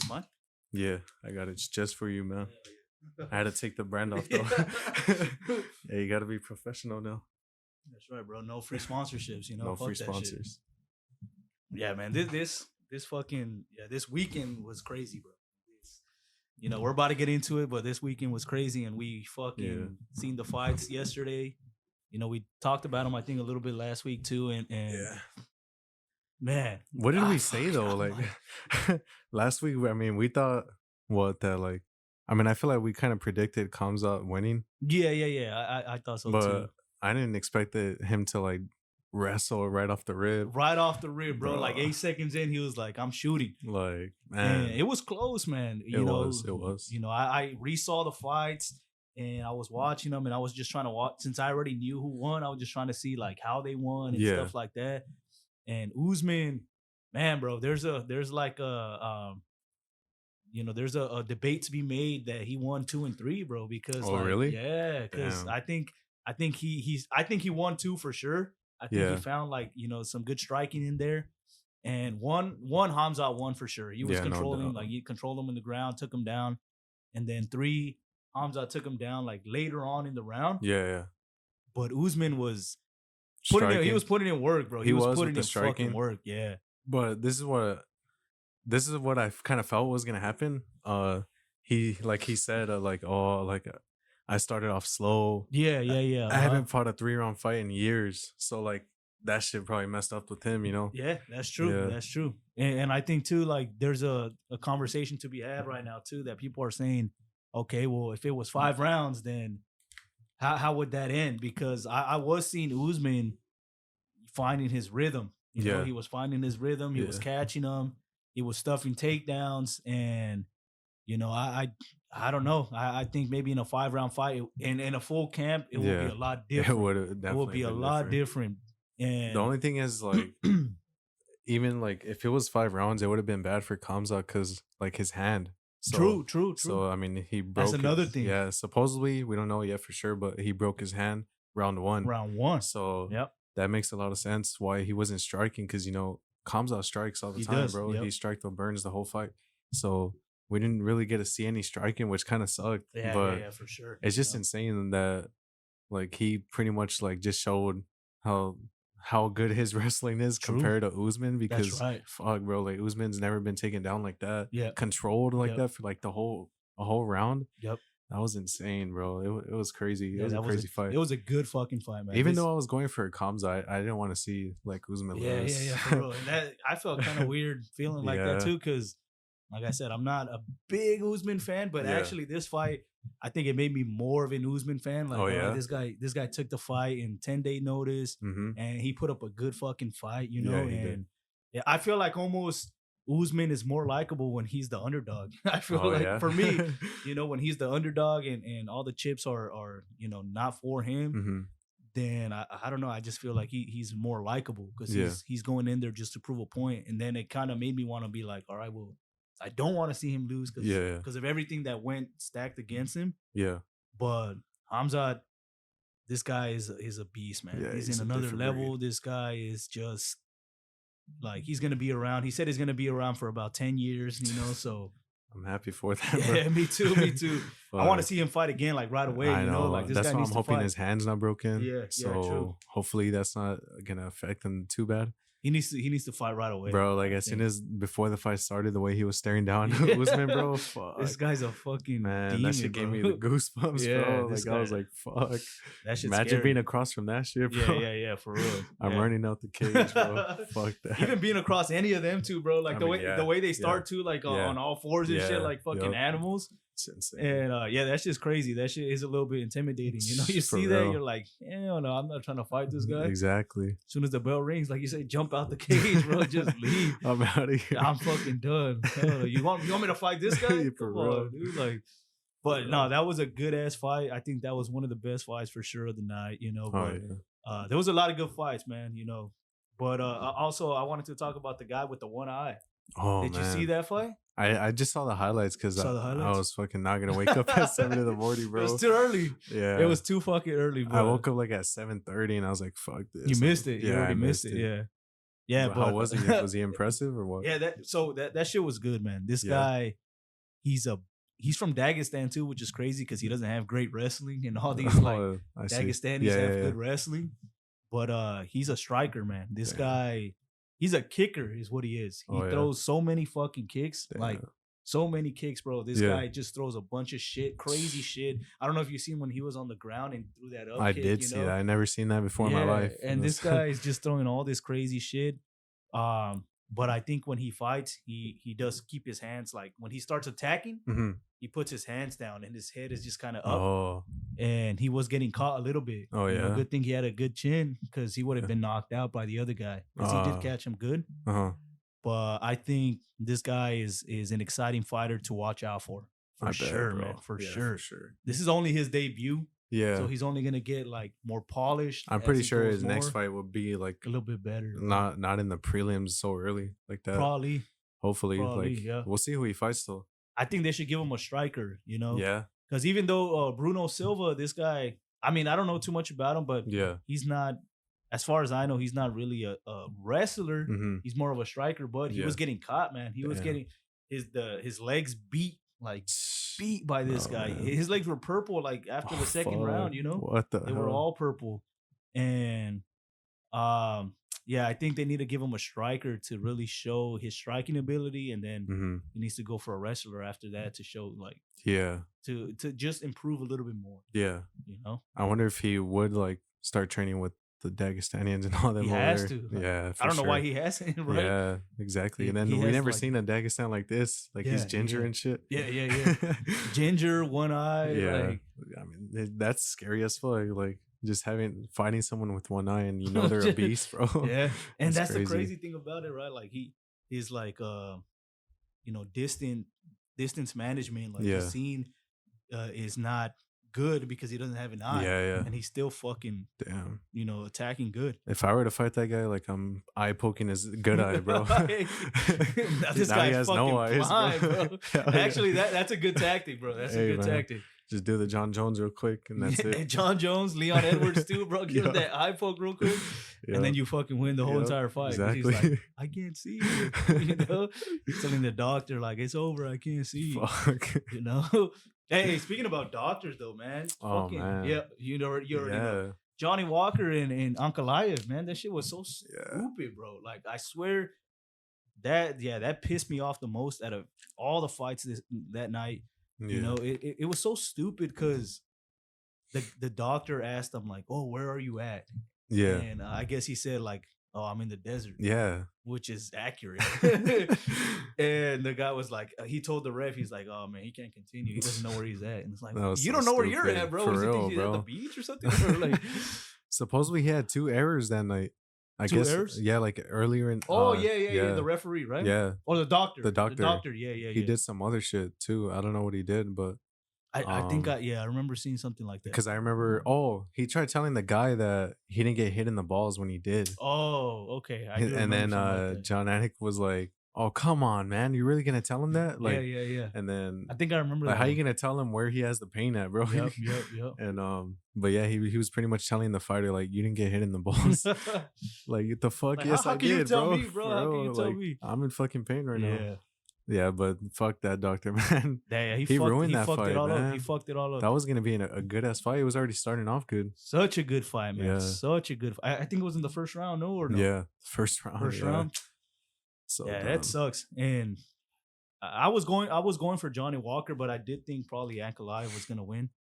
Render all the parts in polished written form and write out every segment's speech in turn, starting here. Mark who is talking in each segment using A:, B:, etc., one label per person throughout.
A: mine?
B: Yeah, I got it just for you, man. I had to take the brand off though. Yeah, you got to be professional now.
A: That's right, bro. No free sponsorships,
B: No
A: Fuck
B: free
A: that shit.
B: sponsors.
A: Yeah, man. This fucking this weekend was crazy, bro. We're about to get into it, but this weekend was crazy, and we fucking seen the fights yesterday. We talked about them, I think, a little bit last week too, and man,
B: What did we say though? Like last week, I mean, we thought that I mean, I feel like we kind of predicted Kamzat winning.
A: Yeah. I thought so
B: but
A: too.
B: I didn't expect him to like wrestle right off the rib.
A: Right off the rib, bro. Like 8 seconds in, he was like, "I'm shooting."
B: Like, man,
A: and it was close, man.
B: It was.
A: I resaw the fights and I was watching them, and I was just trying to watch since I already knew who won. I was just trying to see like how they won and stuff like that. And Usman, man, bro, there's like a there's a debate to be made that he won 2 and 3, bro. Because
B: really?
A: Yeah, because I think he won 2 for sure. I think he found some good striking in there. And one Hamzat won for sure. He was controlling, he controlled him in the ground, took him down. And then 3, Hamzat took him down like later on in the round.
B: Yeah.
A: But Usman was he was putting in work, bro. He was putting in fucking work. Yeah.
B: But this is what I kind of felt was gonna happen. He said I started off slow.
A: Yeah.
B: I haven't fought a 3-round fight in years, so like that shit probably messed up with him,
A: Yeah, that's true. Yeah. That's true. And I think too, like there's a conversation to be had right now too, that people are saying, okay, well, if it was 5 rounds, then how would that end? Because I was seeing Usman finding his rhythm. He was finding his rhythm. He was catching them. He was stuffing takedowns, and I don't know. I think maybe in a 5-round fight, in a full camp, it would be a lot different. It would be a lot different. And
B: the only thing is, like, even like if it was 5 rounds, it would have been bad for Kamzat because like his hand.
A: So, true.
B: So I mean, he broke.
A: That's another thing.
B: Yeah, supposedly we don't know yet for sure, but he broke his hand round 1. So that makes a lot of sense why he wasn't striking, because Kamzat strikes all the time, bro. He striked the Burns the whole fight. So we didn't really get to see any striking, which kind of sucked.
A: Yeah, for sure.
B: It's just insane that like he pretty much like just showed how good his wrestling is compared to Usman, because fuck, bro, like Usman's never been taken down like that. Yeah, controlled like that for like a whole round. Yep. That was insane, bro. It was crazy. It was a crazy fight.
A: It was a good fucking fight, man.
B: Even though I was going for Kamzat, I didn't want to see like Usman lose.
A: Yeah, for real. And I felt kind of weird feeling like that too, because like I said, I'm not a big Usman fan, but actually this fight, I think it made me more of an Usman fan. Like, this guy took the fight in 10-day notice, and he put up a good fucking fight, and I feel like almost Usman is more likable when he's the underdog. I feel for me, when he's the underdog and all the chips are not for him, then I don't know. I just feel like he's more likable because he's going in there just to prove a point. And then it kind of made me want to be like, all right, well, I don't want to see him lose because of everything that went stacked against him. Yeah. But Hamzat, this guy is a beast, man. Yeah, he's in another level. Breed. This guy is just like, he's going to be around. He said he's going to be around for about 10 years, so.
B: I'm happy for that.
A: Yeah, bro. Me too. I want to see him fight again, like right away.
B: I know.
A: Like this
B: that's
A: guy
B: why
A: needs
B: I'm
A: to
B: hoping
A: fight.
B: His hand's not broken.
A: Yeah, true.
B: Hopefully that's not gonna affect him too bad.
A: He needs to fight right away,
B: bro. Like as soon as before the fight started, the way he was staring down Usman, bro. Fuck.
A: This guy's a fucking
B: man.
A: Demon,
B: that shit gave me the goosebumps, bro. Like I was like, fuck.
A: That shit's
B: imagine
A: scary.
B: Being across from that shit, bro.
A: Yeah, for real.
B: I'm running out the cage, bro. Fuck that.
A: Even being across any of them too, bro. Like the way they start too, like on all fours and shit, like fucking animals.
B: It's insane.
A: And that's just crazy. That shit is a little bit intimidating. You see that, you're like, hell no, I'm not trying to fight this guy.
B: Exactly.
A: As soon as the bell rings, like you say, jump out the cage, bro. Just leave.
B: I'm out of here.
A: I'm fucking done. You want me to fight this guy?
B: For real,
A: dude. Like, but no, that was a good ass fight. I think that was one of the best fights for sure of the night. But there was a lot of good fights, man. But also I wanted to talk about the guy with the one eye.
B: Oh,
A: Did you see that fight?
B: I just saw the highlights because I was fucking not gonna wake up at 7 in the morning, bro.
A: It was too early.
B: Yeah,
A: it was too fucking early, bro.
B: I woke up like at 7:30 and I was like, "Fuck this."
A: You missed it.
B: Yeah,
A: you already missed it. Yeah. Yeah,
B: how was he? Was he impressive or what?
A: Yeah, that shit was good, man. This guy, he's from Dagestan too, which is crazy because he doesn't have great wrestling, and all these like Dagestanis have good wrestling. But he's a striker, man. This guy, he's a kicker, is what he is. He throws so many fucking kicks, like so many kicks, bro. This guy just throws a bunch of shit, crazy shit. I don't know if you seen when he was on the ground and threw that up.
B: I did see that. I never seen that before in my life.
A: And this guy is just throwing all this crazy shit. But I think when he fights, he does keep his hands, like when he starts attacking, he puts his hands down and his head is just kind of up. And he was getting caught a little bit. Good thing he had a good chin because he would have been knocked out by the other guy. Because he did catch him good. But I think this guy is an exciting fighter to watch out for. For sure, man. For sure. This is only his debut. Yeah. So he's only gonna get like more polished.
B: I'm pretty sure his next fight will be like
A: a little bit better.
B: Not in the prelims so early like that.
A: Probably.
B: Hopefully, we'll see who he fights though.
A: I think they should give him a striker, you know?
B: Yeah.
A: Because even though Bruno Silva, this guy, I mean, I don't know too much about him, but he's not, as far as I know, he's not really a wrestler. He's more of a striker, but he was getting caught, man. He was getting his legs beat by this guy. Man. His legs were purple like after the second round, you know?
B: What the
A: They
B: hell?
A: were all purple. And I think they need to give him a striker to really show his striking ability, and then he needs to go for a wrestler after that to show like to just improve a little bit more.
B: Yeah.
A: You know?
B: I wonder if he would like start training with the Dagestanians and all that.
A: He has to.
B: Yeah,
A: I don't know why he hasn't, right?
B: Yeah, exactly. And then we never seen a Dagestan like this. Like he's ginger and shit.
A: Yeah. Ginger, one eye.
B: Yeah.
A: Like,
B: I mean, that's scary as fuck. Like just fighting someone with one eye and you know they're a beast, bro.
A: Yeah. And that's the crazy thing about it, right? Like he's like distance management. Like the scene is not good because he doesn't have an eye.
B: Yeah.
A: And he's still fucking attacking good.
B: If I were to fight that guy, like I'm eye poking his good eye, bro.
A: This guy has no eyes, blind, bro. Actually, that's a good tactic, bro. That's a good tactic.
B: Just do the John Jones real quick and that's it.
A: And John Jones, Leon Edwards too, bro. Give him that eye poke real quick. And then you fucking win the whole entire fight.
B: Exactly.
A: He's like, I can't see you. You know? Telling the doctor, like, it's over, I can't see you.
B: Fuck.
A: You know? Hey, speaking about doctors though, man.
B: Man.
A: Yeah, you already know. Johnny Walker and Ankalaev, man, that shit was so stupid, bro. Like, I swear that pissed me off the most out of all the fights that night. You know, it was so stupid because the doctor asked him like, "Oh, where are you at?"
B: Yeah,
A: and I guess he said like, "Oh, I'm in the desert."
B: Yeah,
A: which is accurate. And the guy was like, he told the ref, he's like, "Oh man, he can't continue. He doesn't know where he's at." And it's like, you don't know where you're at, bro. Was he thinking at the beach or something? Or like,
B: supposedly he had 2 errors that night. I guess errors? Yeah, like earlier in
A: yeah, the referee, right?
B: Yeah.
A: Or the doctor.
B: The doctor,
A: yeah.
B: He did some other shit too. I don't know what he did, but
A: I think I remember seeing something like that.
B: Because I remember he tried telling the guy that he didn't get hit in the balls when he did.
A: Oh, okay.
B: And then John Anik was like, "Oh, come on, man. You really gonna tell him that?" Like,
A: yeah.
B: And then
A: I think I remember
B: like,
A: that.
B: how you gonna tell him where he has the pain at, bro?
A: Yep.
B: And but yeah, he was pretty much telling the fighter like, "You didn't get hit in the balls." Like, what the fuck?
A: Like,
B: yes,
A: how
B: I
A: can
B: did,
A: you tell
B: bro.
A: me, bro? How can you tell me?
B: I'm in fucking pain right now. Yeah, but fuck that doctor, man.
A: Yeah,
B: he ruined that fight, man.
A: He fucked it all up.
B: That was gonna be a good ass fight. It was already starting off good.
A: Such a good fight, man. Yeah. Such a good fight. I think it was in the first round, no?
B: Yeah, first round. So
A: that sucks. And I was going for Johnny Walker, but I did think probably Ankalaev was gonna win.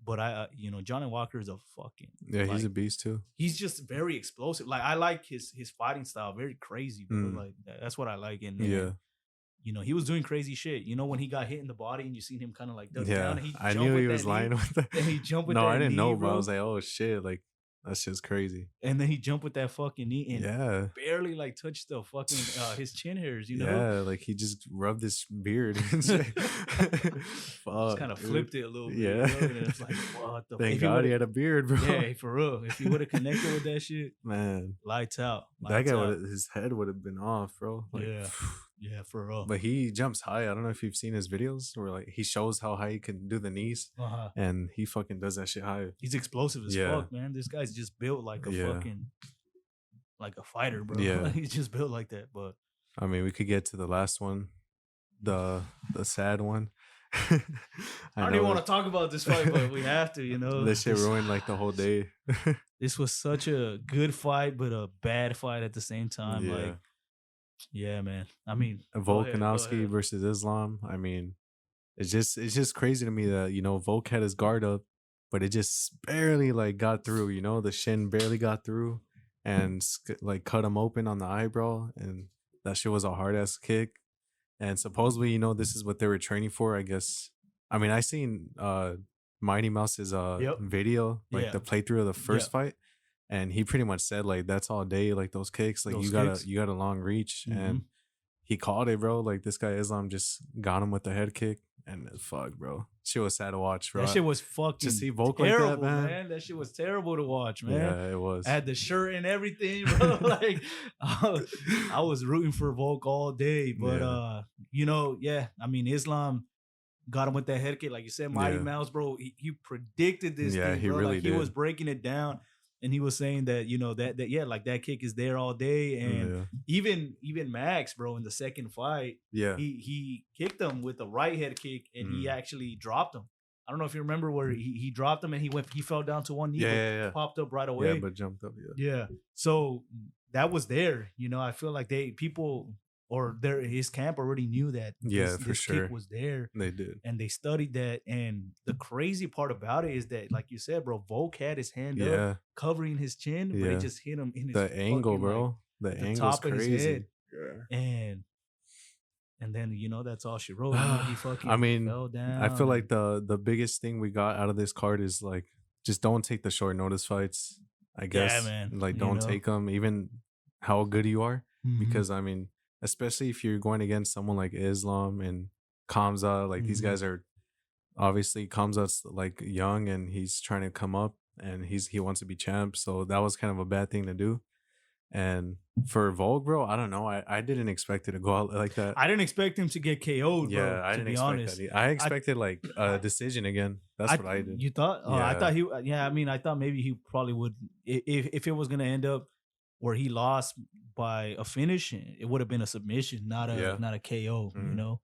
A: But Johnny Walker is a fucking
B: he's a beast too.
A: He's just very explosive. Like, I like his fighting style, very crazy, bro. Like, that's what I like. And he was doing crazy shit. You know, when he got hit in the body and you seen him kind of like duck down. And
B: I knew he was lying with that.
A: And he jumped with
B: that.
A: No,
B: I didn't
A: knee,
B: know,
A: bro.
B: but I was like, oh shit, like that shit's crazy.
A: And then he jumped with that fucking knee and barely like touched the fucking his chin hairs, you know?
B: Yeah, like he just rubbed his beard. Just
A: kind of flipped it a little bit.
B: Yeah.
A: You know? And it's like, what the
B: Thank God he had a beard, bro.
A: Yeah, for real. If he would have connected with that shit,
B: man,
A: lights out.
B: That guy his head would have been off, bro. Like,
A: yeah, for real.
B: But he jumps high. I don't know if you've seen his videos where like he shows how high he can do the knees, and he fucking does that shit high.
A: He's explosive as fuck, man. This guy's just built like a like a fighter, bro.
B: Yeah.
A: He's just built like that. But
B: I mean, we could get to the last one, the sad one.
A: I don't even want to talk about this fight, but we have to, you know.
B: This shit ruined like the whole day.
A: This was such a good fight, but a bad fight at the same time.
B: Yeah.
A: Like, yeah, man. I mean,
B: Volkanovski versus Islam. I mean, it's just crazy to me that, you know, Volk had his guard up, but it just barely like got through, you know, the shin barely got through and like cut him open on the eyebrow, and that shit was a hard ass kick. And supposedly, you know, this is what they were training for, I guess. I mean, I seen Mighty Mouse's video, like the playthrough of the first fight, and he pretty much said like that's all day, like those kicks, like you got a long reach, and he called it, bro. Like this guy Islam just got him with the head kick, and fuck, bro, shit was sad to watch, bro.
A: That shit was fucking
B: to see Volk
A: terrible,
B: like that, man.
A: That shit was terrible to watch, man.
B: Yeah, it was.
A: I had the shirt and everything, bro. Like I was rooting for Volk all day, but you know, I mean, Islam got him with that head kick, like you said, Mighty Mouse, bro. He predicted this.
B: Yeah,
A: thing,
B: he
A: bro.
B: really
A: like,
B: did.
A: He was breaking it down. And he was saying that, you know, that like that kick is there all day. And even Max, bro, in the second fight, he kicked him with the right head kick, and he actually dropped him. I don't know if you remember where he dropped him and he fell down to one knee, popped up right away.
B: Yeah, but jumped up,
A: Yeah. So that was there. You know, I feel like his camp already knew that this kick was there.
B: They did.
A: And they studied that. And the crazy part about it is that, like you said, bro, Volk had his hand up covering his chin, but it just hit him in his
B: angle,
A: fucking,
B: bro.
A: Like,
B: the angle's
A: top of
B: crazy.
A: his head. Yeah. And then, you know, that's all she wrote. He fucking fell down.
B: I feel like the biggest thing we got out of this card is like, just don't take the short notice fights, I guess.
A: Yeah, man.
B: Like, don't take them, even how good you are. Because, I mean, especially if you're going against someone like Islam and Kamza, like these guys are obviously, Kamza's like young and he's trying to come up and he wants to be champ. So that was kind of a bad thing to do. And for Volk, bro, I don't know. I didn't expect it to go out like that.
A: I didn't expect him to get KO'd, bro.
B: Yeah, I didn't expect that. I expected like a decision again. That's what I did.
A: You thought? Oh, I thought he. Yeah, I mean, I thought maybe he probably would. If it was gonna end up where he lost by a finish, it would have been a submission, not a KO. You know,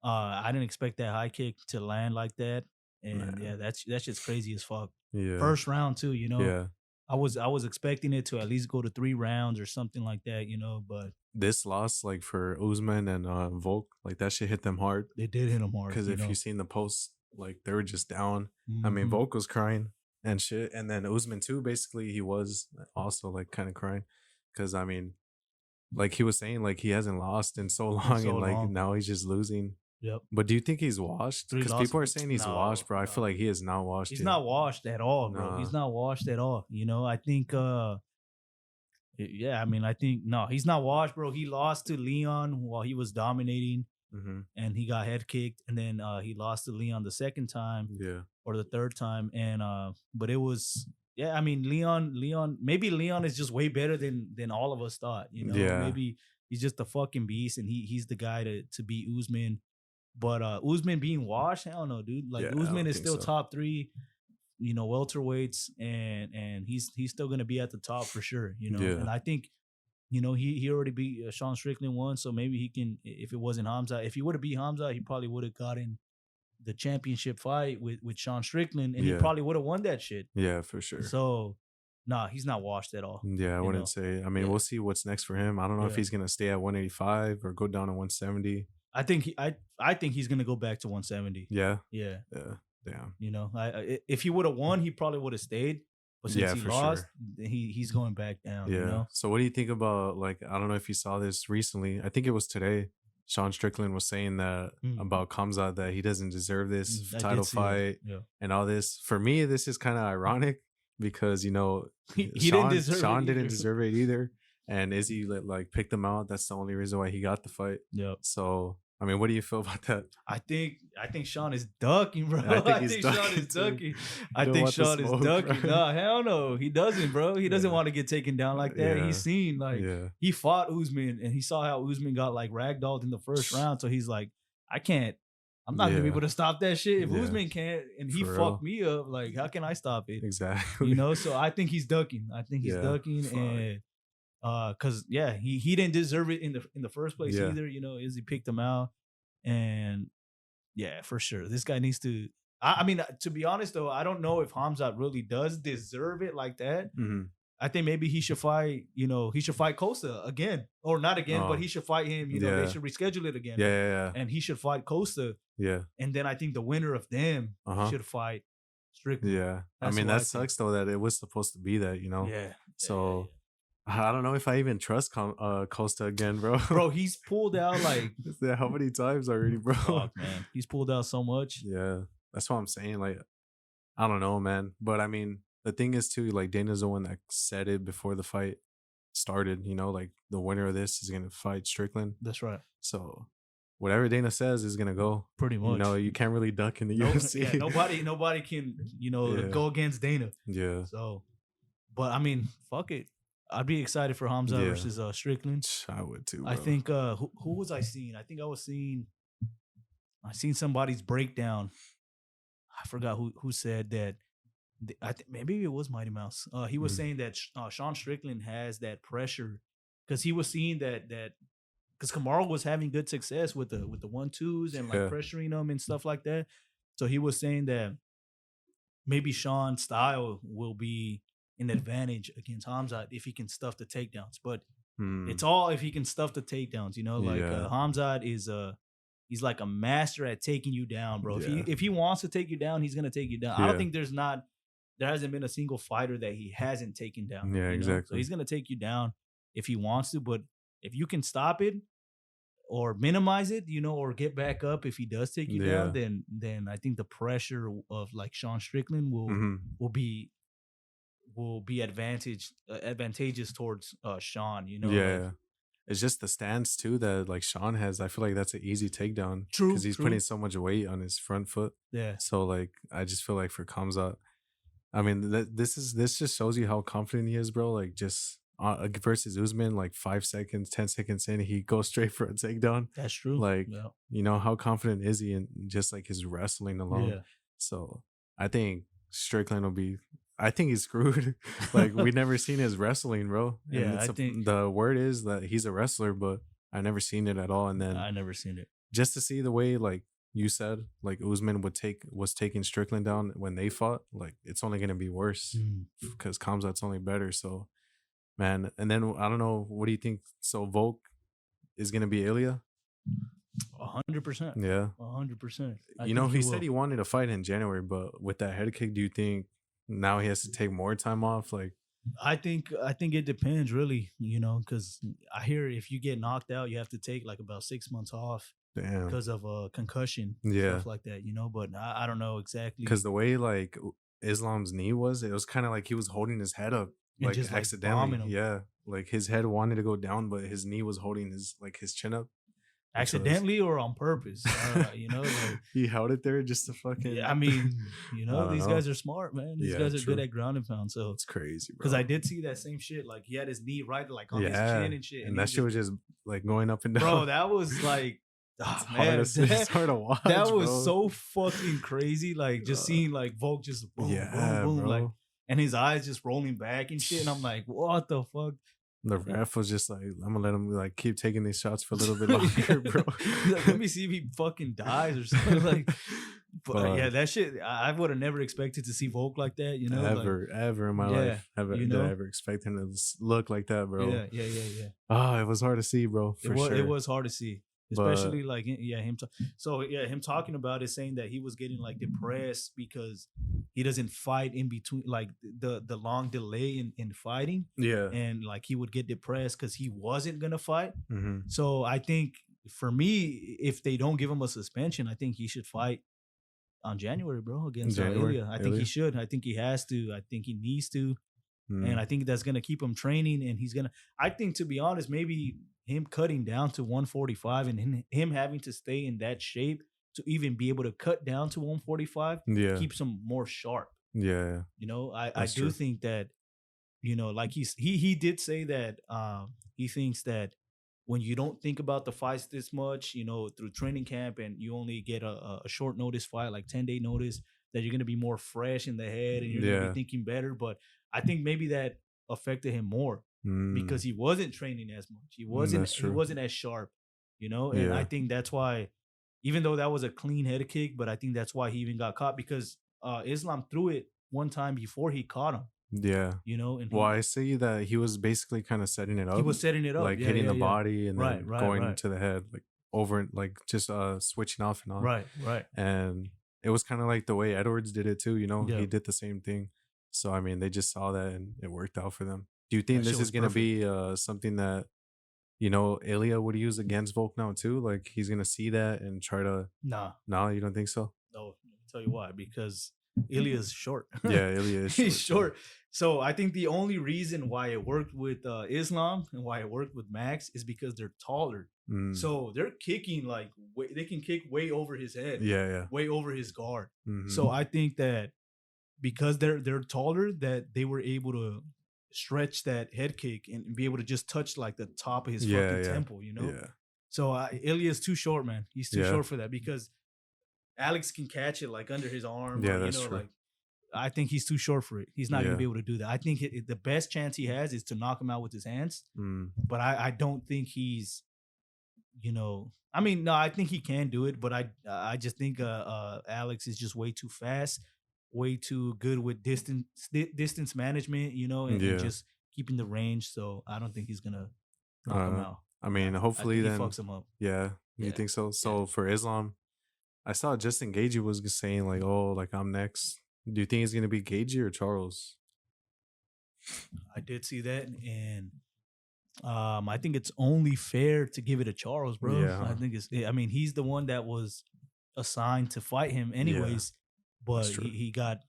A: I didn't expect that high kick to land like that, and that's just crazy as fuck.
B: Yeah,
A: first round too. You know.
B: Yeah.
A: I was expecting it to at least go to 3 rounds or something like that, you know, but
B: this loss, like for Usman and Volk, like that shit hit them hard.
A: They did hit them hard.
B: Because if you seen the posts, like they were just down. I mean, Volk was crying and shit, and then Usman too. Basically, he was also like kind of crying because I mean, like he was saying, like he hasn't lost in so long, and like now he's just losing.
A: Yep.
B: But do you think he's washed? Because people are saying he's washed, bro. I feel like he is not washed.
A: He's not washed at all, bro. Nah. He's not washed at all. You know, I think I mean, I think he's not washed, bro. He lost to Leon while he was dominating, and he got head kicked, and then he lost to Leon the second time, or the third time, and but it was I mean, maybe Leon is just way better than all of us thought, you know. Maybe he's just a fucking beast, and he's the guy to beat Usman. But Usman being washed, hell no, dude. Like Usman is still top 3, you know, welterweights, and he's still gonna be at the top for sure, you know. And I think, you know, he already beat Sean Strickland once, so maybe he can. If it wasn't Hamza, if he would have beat Hamza, he probably would have gotten the championship fight with Sean Strickland, and he probably would have won that shit.
B: Yeah, for sure.
A: So, he's not washed at all.
B: Yeah, I wouldn't say. I mean, we'll see what's next for him. I don't know if he's gonna stay at 185 or go down to 170.
A: I think he's gonna go back to 170.
B: Yeah.
A: Damn. You know, if he would have won, he probably would have stayed. But since he lost, he's going back down.
B: Yeah.
A: You know?
B: So what do you think about, like, I don't know if you saw this recently. I think it was today. Sean Strickland was saying that about Kamza, that he doesn't deserve this title fight and all this. For me, this is kind of ironic because, you know, Sean didn't deserve it either. And Izzy like picked him out. That's the only reason why he got the fight.
A: Yep.
B: So I mean, what do you feel about that?
A: I think Sean is ducking, bro. I think Sean is ducking. I think Sean is ducking. Nah, hell no. He doesn't, bro. He doesn't want to get taken down like that. He's seen, like, he fought Usman, and he saw how Usman got, like, ragdolled in the first round. So he's like, I'm not going to be able to stop that shit. If Usman can't, and he fucked me up, like, how can I stop it?
B: Exactly.
A: You know? So I think he's ducking. I think he's ducking. Fuck. And Cause yeah, he didn't deserve it in the first place either. You know, Izzy picked him out, and yeah, for sure, this guy needs to. I mean, to be honest though, I don't know if Hamzat really does deserve it like that.
B: Mm-hmm.
A: I think maybe he should fight. You know, he should fight Costa again, or not again, but he should fight him. You know, they should reschedule it again.
B: Yeah.
A: And he should fight Costa.
B: Yeah.
A: And then I think the winner of them should fight Strickland.
B: Yeah. I mean, that sucks though that it was supposed to be that, you know?
A: Yeah.
B: So I don't know if I even trust Costa again, bro.
A: Bro, he's pulled out like
B: how many times already, bro?
A: Fuck, man. He's pulled out so much.
B: Yeah. That's what I'm saying. Like, I don't know, man. But I mean, the thing is too, like Dana's the one that said it before the fight started, you know, like the winner of this is gonna fight Strickland.
A: That's right.
B: So whatever Dana says is gonna go.
A: Pretty much.
B: You know, you can't really duck in the UFC.
A: Yeah, nobody can, you know, go against Dana.
B: Yeah.
A: So, but I mean, fuck it. I'd be excited for Hamza versus Strickland.
B: I would too. Bro.
A: I think who was I seeing? I think I seen somebody's breakdown. I forgot who said that. I think maybe it was Mighty Mouse. He was saying that Sean Strickland has that pressure because he was seeing that because Kamaru was having good success with the 1-2s and like pressuring them and stuff like that. So he was saying that maybe Sean's style will be an advantage against Hamzat if he can stuff the takedowns. But it's all if he can stuff the takedowns, you know, like Hamzat is he's like a master at taking you down, bro. If he wants to take you down, he's gonna take you down. I don't think there hasn't been a single fighter that he hasn't taken down.
B: Yeah, exactly.
A: So he's gonna take you down if he wants to, but if you can stop it or minimize it, you know, or get back up if he does take you down, then I think the pressure of like Sean Strickland will be advantageous towards Sean, you know.
B: Yeah. Like, it's just the stance too that like Sean has. I feel like that's an easy takedown.
A: True.
B: Because he's putting so much weight on his front foot.
A: Yeah.
B: So like I just feel like for Khamzat, I mean this just shows you how confident he is, bro. Like just versus Usman, like 5 seconds, 10 seconds in, he goes straight for a takedown.
A: That's true.
B: Like you know, how confident is he in just like his wrestling alone? Yeah. So I think Strickland will be. I think he's screwed. Like we never seen his wrestling, bro.
A: Yeah, I think
B: the word is that he's a wrestler, but I never seen it at all. And then
A: I never seen it.
B: Just to see the way, like you said, like Usman was taking Strickland down when they fought. Like it's only gonna be worse because Khamzat's only better. So, man. And then I don't know. What do you think? So Volk is gonna be Ilya?
A: 100%.
B: Yeah,
A: 100%.
B: You know, he said he wanted to fight in January, but with that head kick, do you think? Now he has to take more time off. Like,
A: I think it depends, really. You know, because I hear if you get knocked out, you have to take like about 6 months off because of a concussion, stuff like that. You know, but I don't know exactly
B: because the way like Islam's knee was, it was kind of like he was holding his head up, like just accidentally. Like, yeah, like his head wanted to go down, but his knee was holding his chin up.
A: Accidentally or on purpose, you know, like,
B: he held it there just to fucking.
A: Yeah, I mean, you know, these guys are smart, man. These guys are good at ground and pound, so
B: it's crazy, bro.
A: Because I did see that same shit. Like he had his knee right, like on his chin and shit,
B: and that shit was just like going up and down.
A: Bro, that was like,
B: it's hard to watch.
A: That was so fucking crazy. Like just seeing like Volk just boom, boom, boom,
B: bro.
A: like, and his eyes just rolling back and shit. And I'm like, what the fuck?
B: The ref was just like, I'm gonna let him like keep taking these shots for a little bit longer, bro.
A: Like, let me see if he fucking dies or something. Like, but yeah, that shit, I would have never expected to see Volk like that. You know,
B: ever in my life, did I ever expect him to look like that, bro?
A: Yeah.
B: Oh, it was hard to see, bro. Sure.
A: It was hard to see. Especially like him. Him talking about it, saying that he was getting like depressed because he doesn't fight in between, like the long delay in fighting.
B: Yeah,
A: and like he would get depressed because he wasn't gonna fight.
B: Mm-hmm.
A: So I think for me, if they don't give him a suspension, I think he should fight on January, bro, against Ilya. I think he should. I think he has to. I think he needs to. And I think that's gonna keep him training, and he's gonna. I think, to be honest, maybe him cutting down to 145 and him having to stay in that shape to even be able to cut down to 145 keeps him more sharp.
B: Yeah,
A: you know, I do think that, you know, like he did say that he thinks that when you don't think about the fights this much, you know, through training camp, and you only get a short notice fight, like 10-day notice, that you're gonna be more fresh in the head and you're gonna be thinking better. But I think maybe that affected him more because he wasn't training as much. He wasn't as sharp, you know. And I think that's why, even though that was a clean head kick, but I think that's why he even got caught, because Islam threw it one time before he caught him.
B: Yeah,
A: you know. And
B: well, I see that he was basically kind of setting it up.
A: He was setting it up,
B: like hitting the body and then going to the head, like over, like just switching off and on.
A: Right.
B: And it was kind of like the way Edwards did it too. You know, he did the same thing. So I mean, they just saw that and it worked out for them. Do you think this is gonna be something that, you know, Ilya would use against Volk now too? Like he's gonna see that and try to. Nah, you don't think so?
A: No, let me tell you why. Because Ilya's short.
B: Yeah, Ilya is short.
A: He's short. So I think the only reason why it worked with Islam and why it worked with Max is because they're taller. So they're kicking like they can kick way over his head.
B: Yeah.
A: Way over his guard. So I think that because they're taller, that they were able to stretch that head kick and be able to just touch like the top of his fucking temple, you know?
B: Yeah.
A: So Ilya's too short, man. He's too short for that, because Alex can catch it like under his arm.
B: Yeah, that's true.
A: Like, I think he's too short for it. He's not going to be able to do that. I think the best chance he has is to knock him out with his hands. But I don't think he's, you know, I mean, no, I think he can do it, but I just think Alex is just way too fast, way too good with distance management, you know, and just keeping the range. So I don't think he's going to knock him out.
B: I mean, hopefully then
A: he fucks him up.
B: Yeah, you think so? So for Islam, I saw Justin Gaethje was saying like, "Oh, like I'm next." Do you think it's gonna be Gaethje or Charles?
A: I did see that, and I think it's only fair to give it to Charles, bro.
B: Yeah.
A: I think it's. I mean, he's the one that was assigned to fight him, anyways. But he got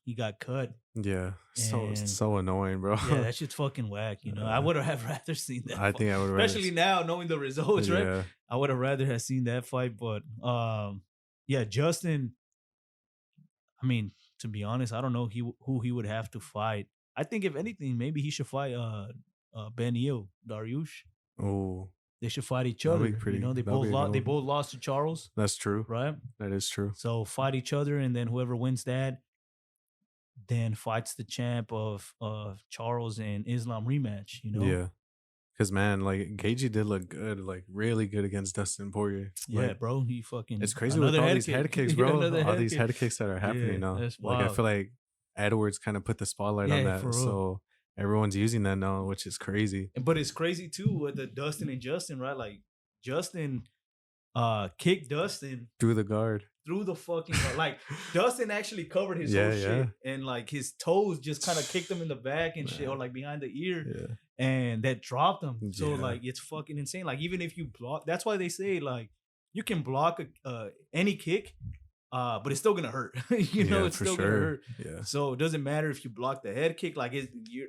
A: cut.
B: Yeah, so annoying, bro.
A: Yeah, that shit's fucking whack. You know, I would have rather seen that.
B: I think I would,
A: especially now knowing the results, right? I would have rather have seen that fight, but yeah, Justin. I mean, to be honest, I don't know who he would have to fight. I think if anything, maybe he should fight Benio Dariush.
B: Oh,
A: they should fight each other. You know, they both lost to Charles.
B: That's true,
A: right?
B: That is true.
A: So fight each other, and then whoever wins that, then fights the champ of Charles and Islam rematch. You know,
B: yeah. Because man, like Gaethje did look good, like really good against Dustin Poirier.
A: Yeah, bro, he fucking.
B: It's crazy with all these head kicks, bro. All these head kicks that are happening now. Like I feel like Edwards kind of put the spotlight on that, so everyone's using that now, which is crazy.
A: But it's crazy too with the Dustin and Justin, right? Like Justin kicked Dustin
B: through the guard.
A: Through the fucking guard. Like Dustin actually covered his whole shit, and like his toes just kind of kicked him in the back and shit, or like behind the ear. And that dropped him. So like it's fucking insane. Like even if you block, that's why they say like you can block any kick, but it's still gonna hurt. you know, it's still gonna hurt.
B: Yeah.
A: So it doesn't matter if you block the head kick. Like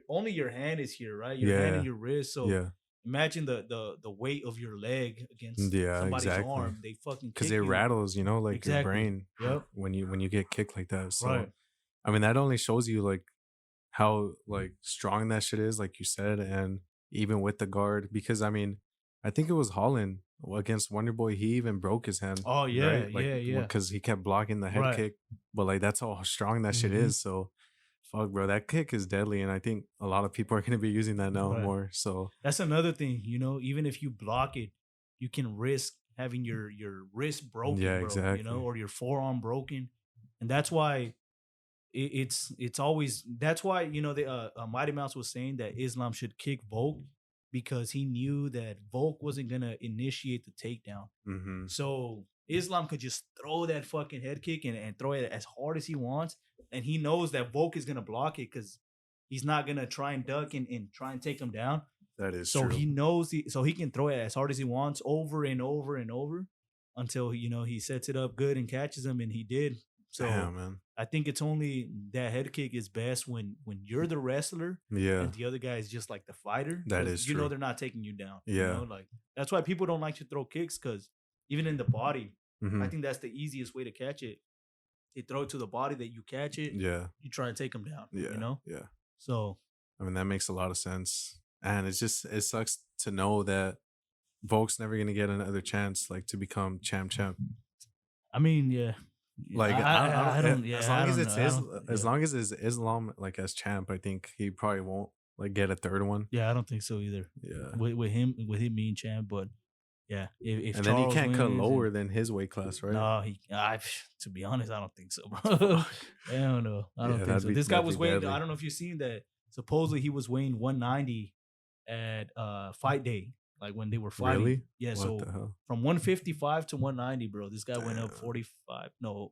A: only your hand is here, right? Your hand and your wrist. So imagine the weight of your leg against somebody's arm. They fucking
B: because it rattles. You know, like your brain. When you get kicked like that. So I mean, that only shows you like how like strong that shit is, like you said, and even with the guard, because I mean, I think it was Holland against Wonderboy. He even broke his hand.
A: Oh yeah,
B: right? Like,
A: yeah.
B: Because he kept blocking the head kick, but like that's how strong that shit is. So, fuck, bro, that kick is deadly, and I think a lot of people are gonna be using that now more. So
A: that's another thing, you know. Even if you block it, you can risk having your wrist broken, bro,
B: exactly.
A: You know, or your forearm broken, and that's why. It's always, that's why, you know, the Mighty Mouse was saying that Islam should kick Volk because he knew that Volk wasn't gonna initiate the takedown. So Islam could just throw that fucking head kick and throw it as hard as he wants, and he knows that Volk is gonna block it because he's not gonna try and duck and try and take him down.
B: That is
A: so
B: true.
A: He knows so he can throw it as hard as he wants over and over and over until he sets it up good and catches him, and he did. So
B: man.
A: I think it's only that head kick is best when you're the wrestler, and the other guy is just like the fighter.
B: That is true.
A: You know they're not taking you down.
B: Yeah,
A: you know? Like that's why people don't like to throw kicks, because even in the body, I think that's the easiest way to catch it. They throw it to the body that you catch it.
B: Yeah,
A: you try and take them down.
B: Yeah,
A: you know.
B: Yeah.
A: So
B: I mean that makes a lot of sense, and it sucks to know that Volk's never gonna get another chance like to become champ.
A: I mean, yeah.
B: Like
A: I don't.
B: As long as it's Islam like as champ, I think he probably won't. like get a third one.
A: Yeah, I don't think so either.
B: Yeah,
A: with him being champ, but yeah, if
B: and
A: Charles
B: then he can't cut lower
A: and,
B: than his weight class, right?
A: No, to be honest, I don't think so, bro. Hell no, I don't think so. This guy was weighing. I don't know if you've seen that. Supposedly he was weighing 190 at fight day, like when they were fighting.
B: Really?
A: Yeah. What so from 155 to 190, bro, this guy went up 45. No,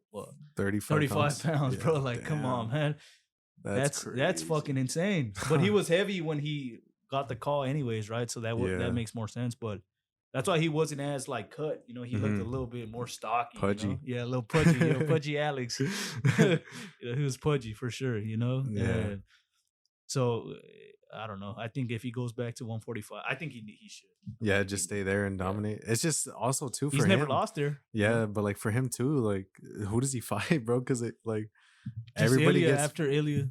A: 35 pounds, yeah, bro. Like, come on, man. That's fucking insane. But he was heavy when he got the call, anyways, right? So that makes more sense. But that's why he wasn't as like cut. You know, he looked a little bit more stocky.
B: Pudgy.
A: You know? Yeah, a little pudgy. You know, pudgy Alex. You know, he was pudgy for sure, you know?
B: Yeah.
A: And so I don't know. I think if he goes back to 145, I think he should.
B: Yeah, just stay there and dominate. Yeah. It's just also too for him.
A: He's never lost there.
B: Yeah, but like for him too, like who does he fight, bro? Because it like
A: just everybody gets after Ilya.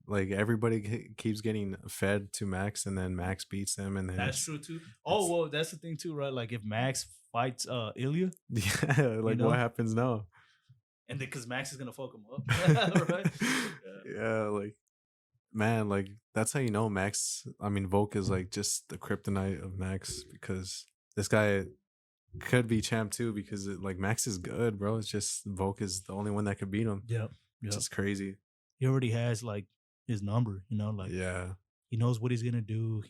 B: Like everybody keeps getting fed to Max, and then Max beats them, and then
A: that's true too. Oh well, that's the thing too, right? Like if Max fights Ilya,
B: yeah, like what happens now?
A: And because Max is gonna fuck him up, right?
B: Yeah, like man, like that's how you know Max. I mean, Volk is like just the kryptonite of Max, because this guy could be champ too, because like Max is good, bro. It's just Volk is the only one that could beat him.
A: Yep.
B: It's just crazy.
A: He already has like his number, you know, like
B: yeah,
A: he knows what he's gonna do.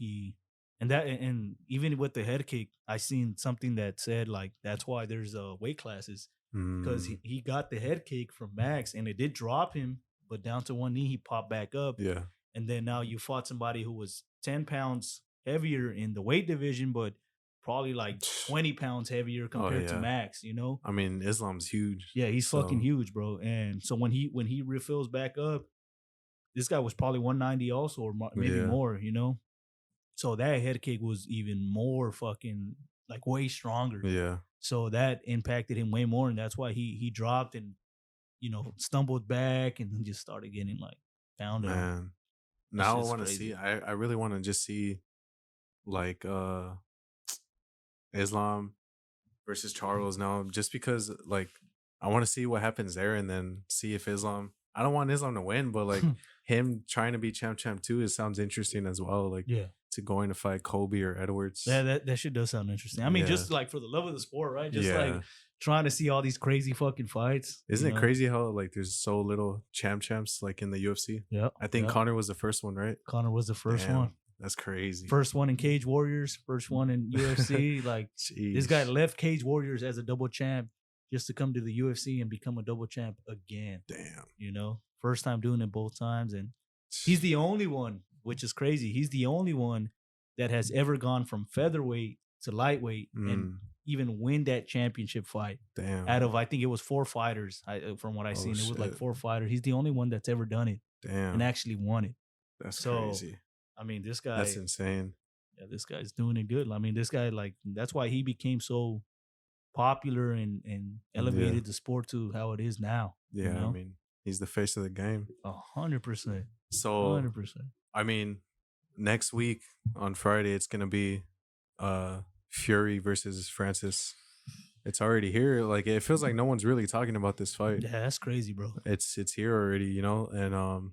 A: And even with the head kick, I seen something that said like that's why there's weight classes, because he got the head kick from Max and it did drop him, but down to one knee he popped back up.
B: Yeah,
A: and then now you fought somebody who was 10 pounds heavier in the weight division, but probably like 20 pounds heavier compared to Max, you know?
B: I mean, Islam's huge.
A: Yeah, he's fucking huge, bro. And so when he refills back up, this guy was probably 190 also, or maybe more, you know? So that head kick was even more fucking, like, way stronger.
B: Yeah.
A: So that impacted him way more, and that's why he dropped and, you know, stumbled back and just started getting, like, pounded.
B: Man. Now I want to see, I really want to just see, like, Islam versus Charles now, just because, like, I want to see what happens there, and then see if Islam, I don't want Islam to win, but like him trying to be champ too, it sounds interesting as well. Like, to going to fight Kobe or Edwards.
A: Yeah, that shit does sound interesting. I mean, just like for the love of the sport, right? Just like trying to see all these crazy fucking fights.
B: Isn't it crazy how like there's so little champs like in the UFC?
A: Yeah.
B: I think Conor was the first one, right?
A: Conor was the first one.
B: That's crazy.
A: First one in Cage Warriors, first one in UFC. Like, this guy left Cage Warriors as a double champ just to come to the UFC and become a double champ again.
B: Damn.
A: You know, first time doing it both times. And he's the only one, which is crazy. He's the only one that has ever gone from featherweight to lightweight and even win that championship fight.
B: Damn.
A: Out of, I think it was 4 fighters. From what I seen, it was like 4 fighters. He's the only one that's ever done it.
B: Damn.
A: And actually won it.
B: That's crazy.
A: I mean, this guy.
B: That's insane.
A: Yeah, this guy's doing it good. I mean, this guy, like, that's why he became so popular and elevated the sport to how it is now.
B: Yeah,
A: you know?
B: I mean, he's the face of the game.
A: 100%.
B: So
A: 100%.
B: I mean, next week on Friday, it's gonna be Fury versus Francis. It's already here. Like, it feels like no one's really talking about this fight.
A: Yeah, that's crazy, bro.
B: It's here already, you know. And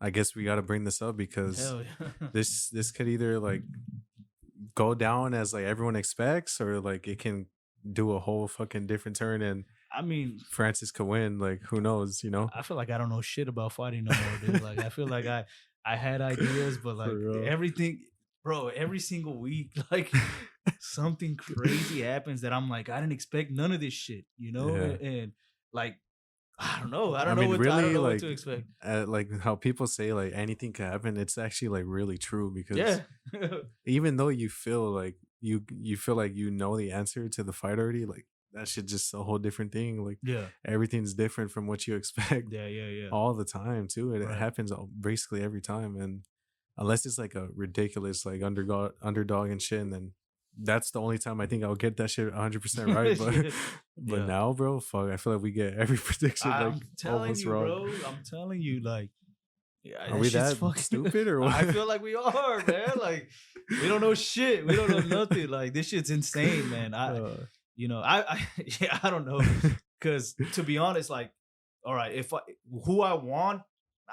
B: I guess we got to bring this up because this could either like go down as like everyone expects, or like it can do a whole fucking different turn, and
A: I mean,
B: Francis could win. Like, who knows, you know?
A: I feel like I don't know shit about fighting no more, dude. Like, I feel like I had ideas, but like everything, bro, every single week, like something crazy happens that I'm like, I didn't expect none of this shit, you know? And like, I don't know. I don't know what to expect.
B: Like how people say like anything can happen. It's actually like really true, because even though you feel like you feel like you know the answer to the fight already, like that shit just a whole different thing. Like everything's different from what you expect.
A: Yeah.
B: All the time too. It happens basically every time, and unless it's like a ridiculous like underdog and shit, and then that's the only time I think I'll get that shit 100% right. But now, bro, fuck, I feel like we get every prediction like almost wrong.
A: Bro, I'm telling you, like,
B: are we that stupid or what?
A: I feel like we are, man. Like, we don't know shit. We don't know nothing. Like, this shit's insane, man. I don't know. Because to be honest, like, all right, who I want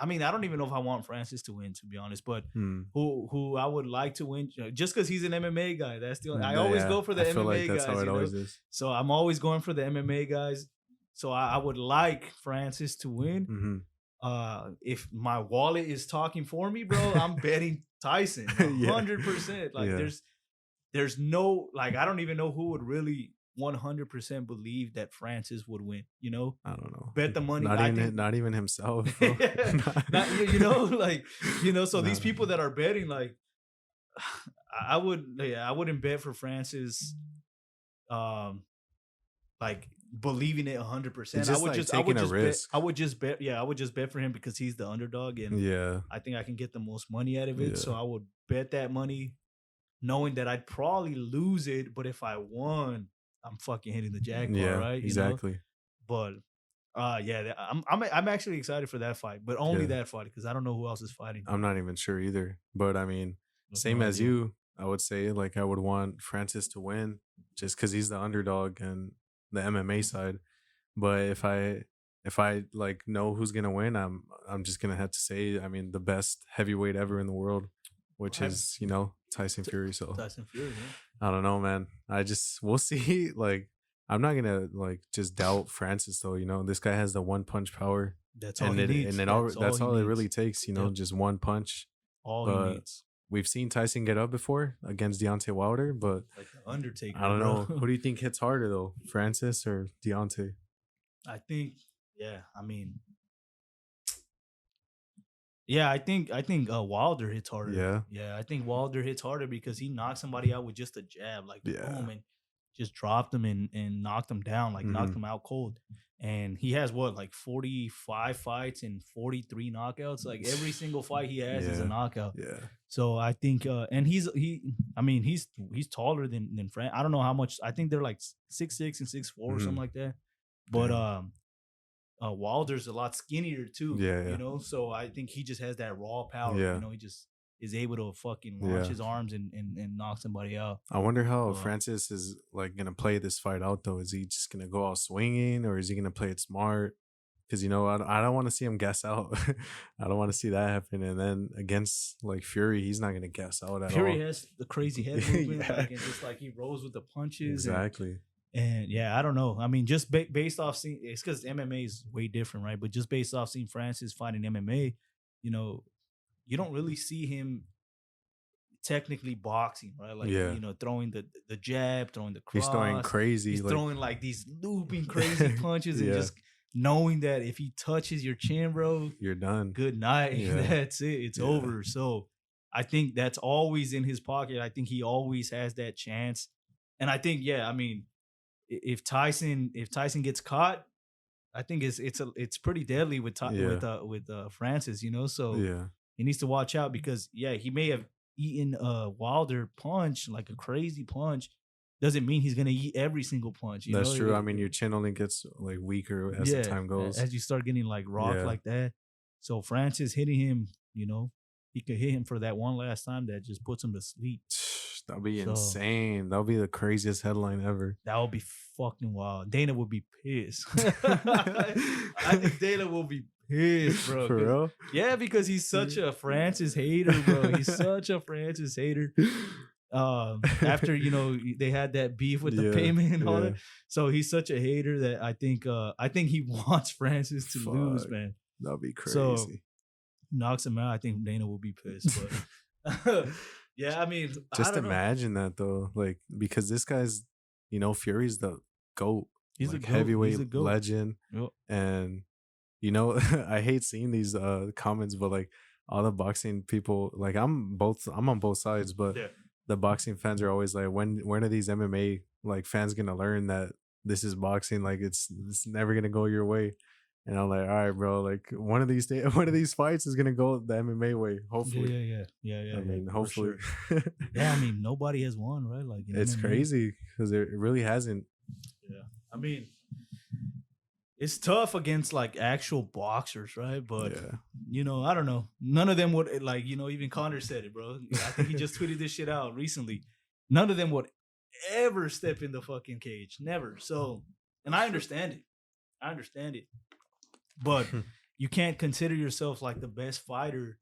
A: I mean, I don't even know if I want Francis to win, to be honest. But who I would like to win, just because he's an MMA guy. That's the only. I always go for the MMA like that's guys. How it always is. So I'm always going for the MMA guys. So I would like Francis to win. If my wallet is talking for me, bro, I'm betting Tyson 100%. Like there's no, like, I don't even know who would really 100% believe that Francis would win. You know,
B: I don't know.
A: Bet the money.
B: Not even himself. Bro.
A: You know, like, you know. So these people that are betting, like, I wouldn't bet for Francis. Like believing it 100%. I would just risk. I would just bet. Yeah, I would just bet for him because he's the underdog, and I think I can get the most money out of it. So I would bet that money, knowing that I'd probably lose it, but if I won, I'm fucking hitting the jackpot, right?
B: Exactly.
A: You know? But I'm actually excited for that fight, but only that fight because I don't know who else is fighting.
B: I'm not even sure either. But I mean, same as you, I would say, like, I would want Francis to win just because he's the underdog and the MMA side. But if I like know who's gonna win, I'm just gonna have to say, I mean, the best heavyweight ever in the world, which is, you know, Tyson Fury. So
A: Tyson Fury,
B: I don't know, man. We'll see. Like, I'm not gonna like just doubt Francis though. You know, this guy has the one punch power.
A: That's all he needs.
B: And that's all it really takes. You know, just one punch.
A: All he needs.
B: We've seen Tyson get up before against Deontay Wilder, but
A: like the Undertaker.
B: I don't know. Who do you think hits harder though, Francis or Deontay?
A: I think, I think Wilder hits harder. Yeah, I think Wilder hits harder because he knocked somebody out with just a jab, like boom, and just dropped them and knocked them down, like knocked them out cold. And he has like 45 fights and 43 knockouts. Like every single fight he has is a knockout.
B: Yeah.
A: So I think, and he's taller than Frank. I don't know how much. I think they're like 6'6" and 6'4" or something like that. But Wilder's a lot skinnier too.
B: Yeah.
A: You know, so I think he just has that raw power. You know, he just is able to fucking launch his arms and knock somebody out.
B: I wonder how Francis is like gonna play this fight out though. Is he just gonna go out swinging or is he gonna play it smart? Because, you know, I don't want to see him gas out. I don't want to see that happen. And then against like Fury, he's not gonna gas out at all.
A: Fury has the crazy head movement, like, and just like he rolls with the punches.
B: Exactly.
A: And I don't know. I mean, just based off seeing, it's because MMA is way different, right? But just based off seeing Francis fighting MMA, you know, you don't really see him technically boxing, right? Like, you know, throwing the jab, throwing the cross.
B: He's throwing crazy.
A: He's throwing like these looping crazy punches and just knowing that if he touches your chin, bro,
B: you're done.
A: Good night. That's it. It's over. So I think that's always in his pocket. I think he always has that chance. And I think, I mean, if Tyson gets caught, I think it's pretty deadly with Francis, you know. So he needs to watch out because he may have eaten a Wilder punch, like a crazy punch. Doesn't mean he's gonna eat every single punch.
B: That's true. I mean, your chin only gets like weaker as the time goes.
A: As you start getting like rocked like that. So Francis hitting him, you know, he could hit him for that one last time that just puts him to sleep.
B: That'll be insane. That'll be the craziest headline ever.
A: That would be fucking wild. Dana would be pissed. I think Dana will be pissed, bro.
B: For real?
A: Yeah, because he's such a Francis hater, bro. He's such a Francis hater. After, you know, they had that beef with the payment and all that. So he's such a hater that I think he wants Francis to lose, man.
B: That'll be crazy.
A: So knocks him out. I think Dana will be pissed. But I mean,
B: just imagine that though, like, because this guy's, you know, Fury's the GOAT. He's like a heavyweight legend. Yep. And, you know, I hate seeing these comments, but like all the boxing people, like I'm on both sides, but the boxing fans are always like, when are these MMA like fans gonna learn that this is boxing? Like it's never gonna go your way. And I'm like, all right, bro. Like one of these fights is gonna go the MMA way. Hopefully,
A: yeah.
B: I mean, hopefully.
A: Sure. I mean, nobody has won, right? Like
B: it's MMA. Crazy because it really hasn't.
A: Yeah, I mean, it's tough against like actual boxers, right? But you know, I don't know. None of them would, like, you know, even Connor said it, bro. I think he just tweeted this shit out recently. None of them would ever step in the fucking cage, never. So, and I understand it. But you can't consider yourself like the best fighter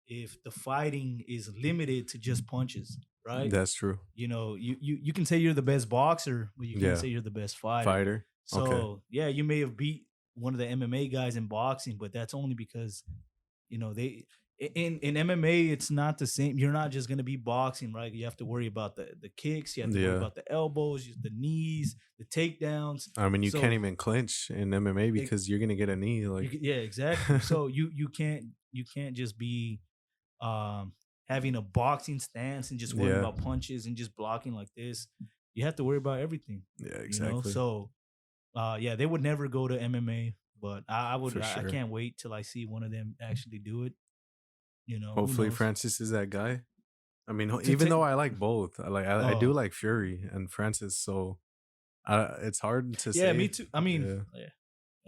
A: if the fighting is limited to just punches, right?
B: That's true.
A: You can say you're the best boxer, but you can't say you're the best fighter. So okay. Yeah, you may have beat one of the MMA guys in boxing, but that's only because they in MMA it's not the same. You're not just gonna be boxing, right? You have to worry about the kicks, you have to worry about the elbows, the knees, the takedowns.
B: I mean, you can't even clinch in MMA because you're gonna get a knee. Like
A: yeah, exactly. So you can't just be having a boxing stance and just worrying about punches and just blocking like this. You have to worry about everything.
B: Yeah, exactly.
A: So yeah, they would never go to MMA, but I would. Sure. I can't wait till I see one of them actually do it.
B: Hopefully Francis is that guy. I mean, even though I like both, I do like Fury and Francis, so it's hard to say.
A: Yeah, me too. I mean, yeah.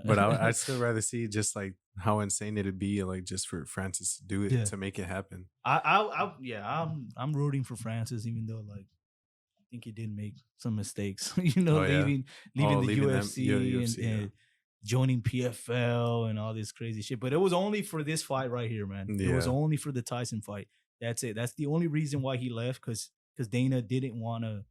B: But I'd still rather see just like how insane it'd be, like just for Francis to do it to make it happen.
A: I'm rooting for Francis, even though like I think he did make some mistakes. Leaving the UFC and joining PFL and all this crazy shit. But it was only for this fight right here, man. Yeah. It was only for the Tyson fight. That's it. That's the only reason why he left, because Dana didn't want to,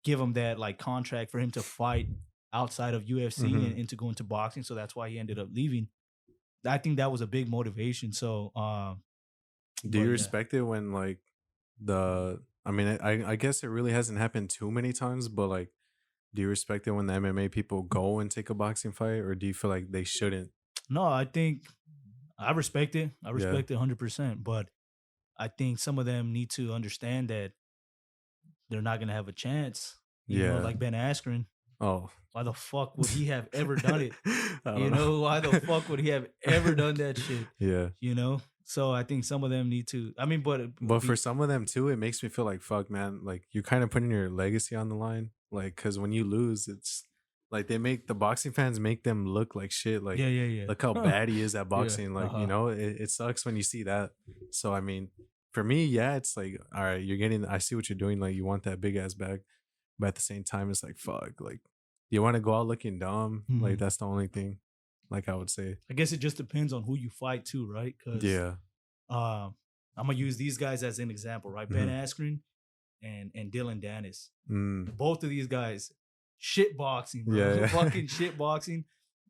A: give him that like contract for him to fight outside of UFC and to go into boxing. So that's why he ended up leaving. I think that was a big motivation. So,
B: do you respect it when like I mean, I guess it really hasn't happened too many times, but like, do you respect it when the MMA people go and take a boxing fight, or do you feel like they shouldn't?
A: No, I think I respect it. I respect it 100%. But I think some of them need to understand that they're not going to have a chance. You know, like Ben Askren.
B: Oh.
A: Why the fuck would he have ever done it? Why the fuck would he have ever done that shit?
B: Yeah.
A: So I think some of them need to. I mean,
B: but for some of them too, it makes me feel like fuck, man. Like you're kind of putting your legacy on the line. Like, because when you lose, it's like they make the boxing fans make them look like shit. Like, look how bad he is at boxing. Like, it sucks when you see that. So I mean, for me, it's like, all right, I see what you're doing. Like, you want that big ass bag, but at the same time, it's like fuck. Like, you want to go out looking dumb. Like, that's the only thing. Like I would say,
A: I guess it just depends on who you fight too, right? Because I'm gonna use these guys as an example, right? Ben Askren and Dylan Dennis. Both of these guys, shit boxing, bro. Fucking shit boxing,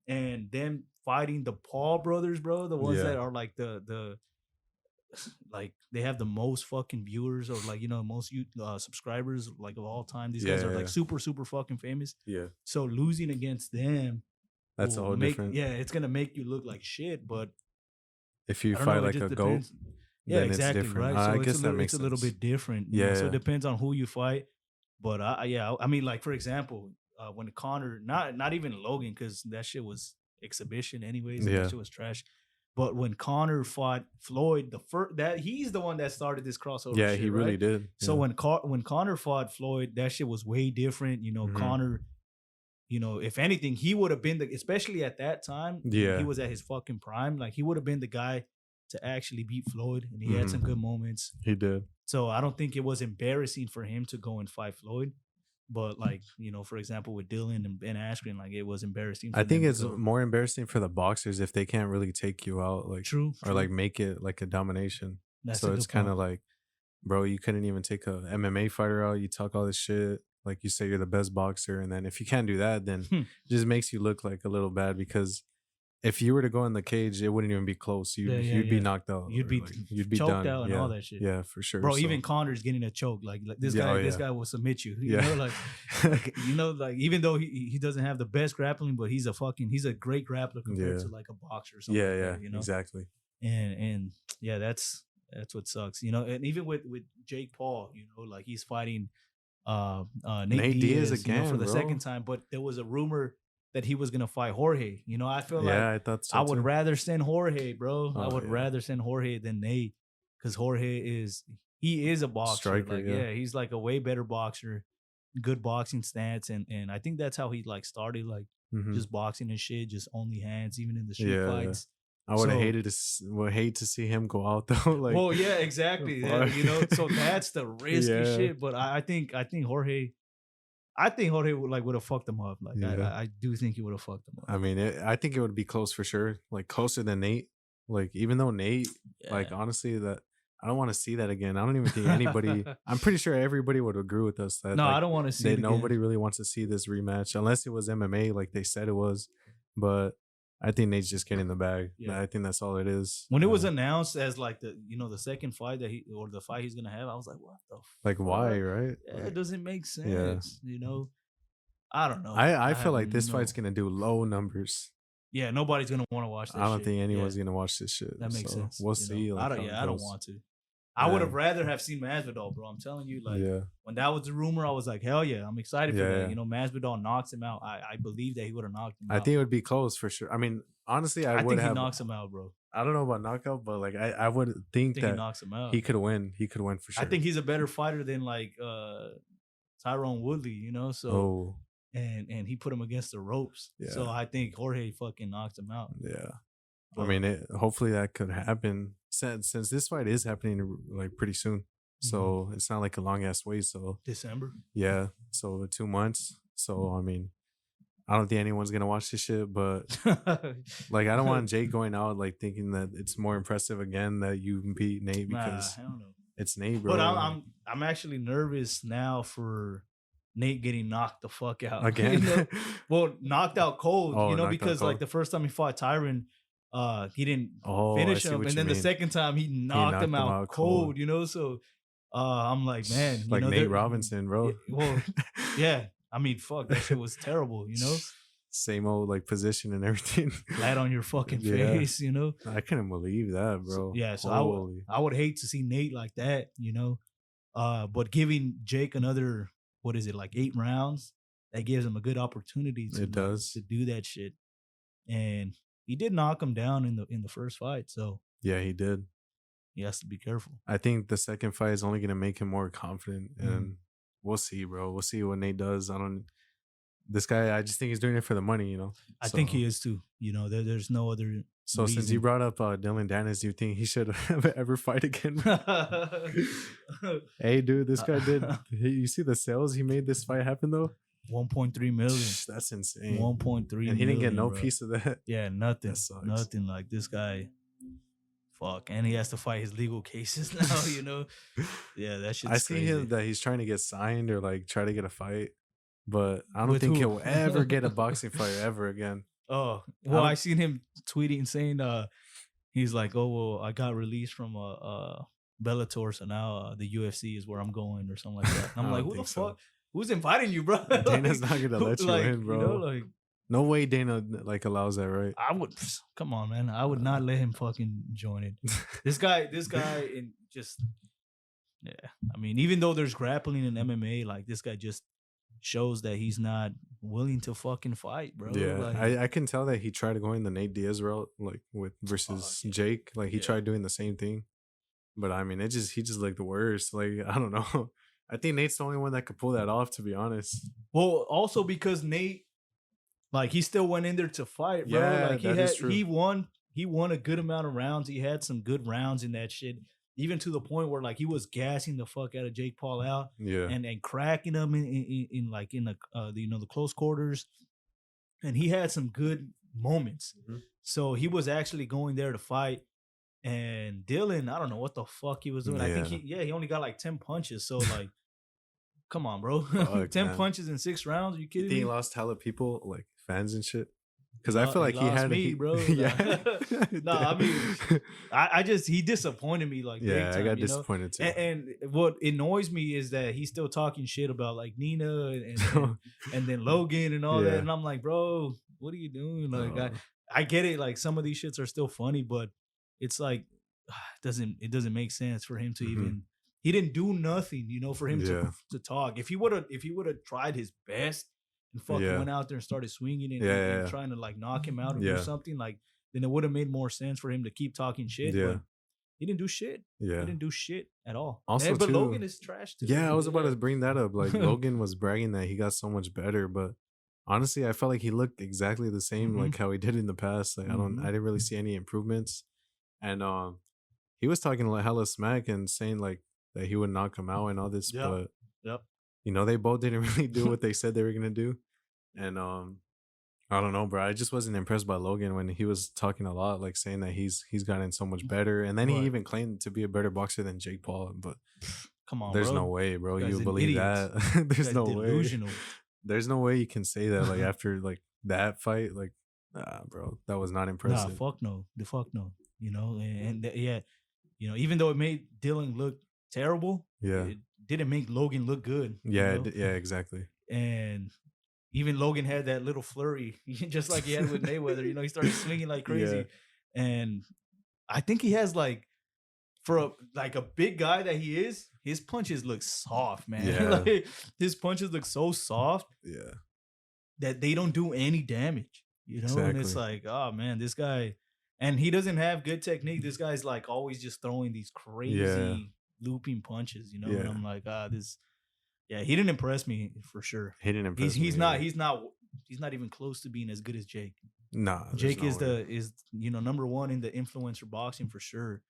A: and them fighting the Paul brothers, bro. The ones that are like the like they have the most fucking viewers or like most subscribers like of all time. These guys are like super fucking famous.
B: Yeah.
A: So losing against them.
B: That's a whole different.
A: Yeah, it's gonna make you look like shit. But
B: if you fight like a goat,
A: yeah, exactly, right. So
B: I guess that makes
A: sense. A little bit different.
B: Yeah.
A: So it depends on who you fight. But I mean, like for example, when Conor, not even Logan, because that shit was exhibition anyways. That shit was trash. But when Conor fought Floyd, he's the one that started this crossover.
B: Yeah,
A: shit,
B: he really did.
A: So when Conor fought Floyd, that shit was way different. Conor. If anything, he would have been especially at that time.
B: Yeah,
A: he was at his fucking prime. Like he would have been the guy to actually beat Floyd, and he had some good moments.
B: He did.
A: So I don't think it was embarrassing for him to go and fight Floyd. But like for example, with Dylan and Ben Askren, like it was embarrassing.
B: I think it's more embarrassing for the boxers if they can't really take you out, like
A: true.
B: Like make it like a domination. So it's kind of like, bro, you couldn't even take a MMA fighter out. You talk all this shit. Like you say you're the best boxer, and then if you can't do that, then it just makes you look like a little bad, because if you were to go in the cage, it wouldn't even be close. You'd be knocked out.
A: You'd be choked
B: done.
A: out and all that shit.
B: Yeah, for sure.
A: Bro, even Connor's getting a choke. Like this guy, this guy will submit you. You know, like even though he doesn't have the best grappling, but he's a great grappler compared to like a boxer or something.
B: Yeah,
A: like that,
B: exactly.
A: And yeah, that's what sucks. And even with Jake Paul, like he's fighting Nate Diaz again for the second time, but there was a rumor that he was gonna fight Jorge. I feel like
B: I thought so
A: I would rather send Jorge, bro. I would rather send Jorge than Nate, because Jorge is a boxer.
B: Striker,
A: he's like a way better boxer, good boxing stance, and I think that's how he like started just boxing and shit, just only hands, even in the street fights.
B: I would hate to see him go out though. Like,
A: well, yeah, exactly. So that's the risky shit. But I think Jorge, I think Jorge would have fucked him up. Like I do think he would have fucked him up.
B: I mean, I think it would be close for sure. Like closer than Nate. Like even though Nate, like honestly, that I don't want to see that again. I don't even think anybody. I'm pretty sure everybody would agree with us that
A: no, I don't want to see it
B: nobody really wants to see this rematch unless it was MMA, like they said it was. But I think Nate's just getting the bag. I think that's all it is.
A: When it was announced as like the second fight that the fight he's gonna have, I was like, what the
B: like fuck? Why, right?
A: Yeah, it doesn't make sense. I don't know.
B: I feel like this fight's gonna do low numbers.
A: Yeah, nobody's gonna want to watch this.
B: I don't think anyone's gonna watch this shit.
A: That makes sense.
B: We'll see.
A: Like, I don't want to. I would have rather have seen Masvidal, bro. I'm telling you, like when that was the rumor, I was like, hell yeah, I'm excited for that. Masvidal knocks him out. I believe that he would have knocked him out.
B: I think it would be close for sure. I mean, honestly, I think
A: he knocks him out, bro.
B: I don't know about knockout, but like I would think that
A: he knocks him out.
B: He could win. He could win for sure.
A: I think he's a better fighter than like Tyrone Woodley, So and he put him against the ropes. Yeah. So I think Jorge fucking knocks him out.
B: Yeah. But, I mean, hopefully that could happen since this fight is happening like pretty soon. So it's not like a long ass wait. So
A: December.
B: Yeah. So 2 months. So I mean, I don't think anyone's gonna watch this shit, but like I don't want Jake going out like thinking that it's more impressive again that you beat Nate because
A: I don't know.
B: It's Nate, bro.
A: But I'm actually nervous now for Nate getting knocked the fuck out
B: again.
A: Well, knocked out cold, because like the first time he fought Tyron, he didn't finish him, and then the second time he knocked him out cold. So I'm like, man,
B: like Nate Robinson, bro.
A: Well, yeah. I mean, fuck, that shit was terrible.
B: Same old like position and everything.
A: Flat on your fucking face,
B: I couldn't believe that, bro.
A: So I would hate to see Nate like that, but giving Jake another, what is it, like 8 rounds, that gives him a good opportunity to do that shit. And he did knock him down in the first fight, so
B: yeah, he did.
A: He has to be careful.
B: I think the second fight is only gonna make him more confident, and we'll see, bro. We'll see what Nate does. This guy, I just think he's doing it for the money,
A: I think he is too. There's no other.
B: So reason. Since you brought up Dylan Dennis, do you think he should ever fight again? Hey, dude, this guy did. You see the sales he made this fight happen though?
A: 1.3 million.
B: That's insane.
A: 1.3.
B: And he didn't get no piece of that.
A: Yeah, nothing. Nothing. Like this guy. Fuck, and he has to fight his legal cases now. Yeah, that shit's
B: I see
A: crazy.
B: Him that he's trying to get signed or like try to get a fight, but I don't think he'll ever get a boxing fight ever again.
A: Oh, well, I seen him tweeting saying he's like, oh well, I got released from Bellator, so now the UFC is where I'm going or something like that. And I'm like, who the fuck? Who's inviting you, bro?
B: Dana's not gonna let you in, bro. No way Dana like allows that, right?
A: I would come on, man. I would not let him fucking join it. This guy, and just I mean, even though there's grappling in MMA, like this guy just shows that he's not willing to fucking fight, bro.
B: Yeah,
A: like,
B: I can tell that he tried going the Nate Diaz route, like with versus Jake. Like he tried doing the same thing, but I mean, he just looked the worst. Like I don't know. I think Nate's the only one that could pull that off, to be honest.
A: Well, also because Nate. Like he still went in there to fight, bro.
B: Yeah,
A: like he won a good amount of rounds. He had some good rounds in that shit. Even to the point where like he was gassing the fuck out of Jake Paul out.
B: Yeah.
A: And cracking him in the close quarters. And he had some good moments. Mm-hmm. So he was actually going there to fight. And Dylan, I don't know what the fuck he was doing. Yeah. I think he only got like 10 punches. So like come on, bro. 10 punches in 6 rounds? Are you kidding me?
B: He lost hella people, like fans and shit. Because I feel like he had
A: me, bro.
B: Yeah.
A: No, I mean, he disappointed me like big time,
B: I got disappointed too.
A: And what annoys me is that he's still talking shit about like Nina and then Logan and all that. And I'm like, bro, what are you doing? Like, I get it. Like some of these shits are still funny, but it's like it doesn't make sense for him to even. He didn't do nothing, for him to talk. If he would have tried his best and fucking went out there and started swinging and trying to like knock him out or do something, like then it would have made more sense for him to keep talking shit.
B: Yeah.
A: But he didn't do shit.
B: Yeah.
A: He didn't do shit at all.
B: Also,
A: but Logan is trash too.
B: Yeah, I was about to bring that up. Like Logan was bragging that he got so much better, but honestly, I felt like he looked exactly the same like how he did in the past. Like I didn't really see any improvements. And he was talking like hella smack and saying like that he would knock him out and all this, but you know, they both didn't really do what they said they were gonna do, and I don't know, bro. I just wasn't impressed by Logan when he was talking a lot, like saying that he's gotten so much better, and then he even claimed to be a better boxer than Jake Paul. But
A: come on,
B: there's
A: bro.
B: no way, bro. You believe that? There's no delusional. Way. There's no way you can say that like after like that fight, like nah, bro. That was not impressive.
A: Nah, fuck no. The fuck no. You know, and yeah, you know, even though it made Dylan look terrible, it didn't make Logan look good.
B: Yeah,
A: you know?
B: Yeah, exactly.
A: And even Logan had that little flurry, just like he had with Mayweather. You know, he started swinging like crazy, and I think he has like, for a big guy that he is, his punches look soft, man. Yeah. Like, his punches look so soft, that they don't do any damage. You know, exactly. And it's like, oh man, this guy, and he doesn't have good technique. This guy's like always just throwing these crazy looping punches. You know, and I'm like, this. Yeah, he didn't impress me for sure.
B: He didn't impress me.
A: He's not even close to being as good as Jake.
B: Nah,
A: Jake is number one in the influencer boxing for sure.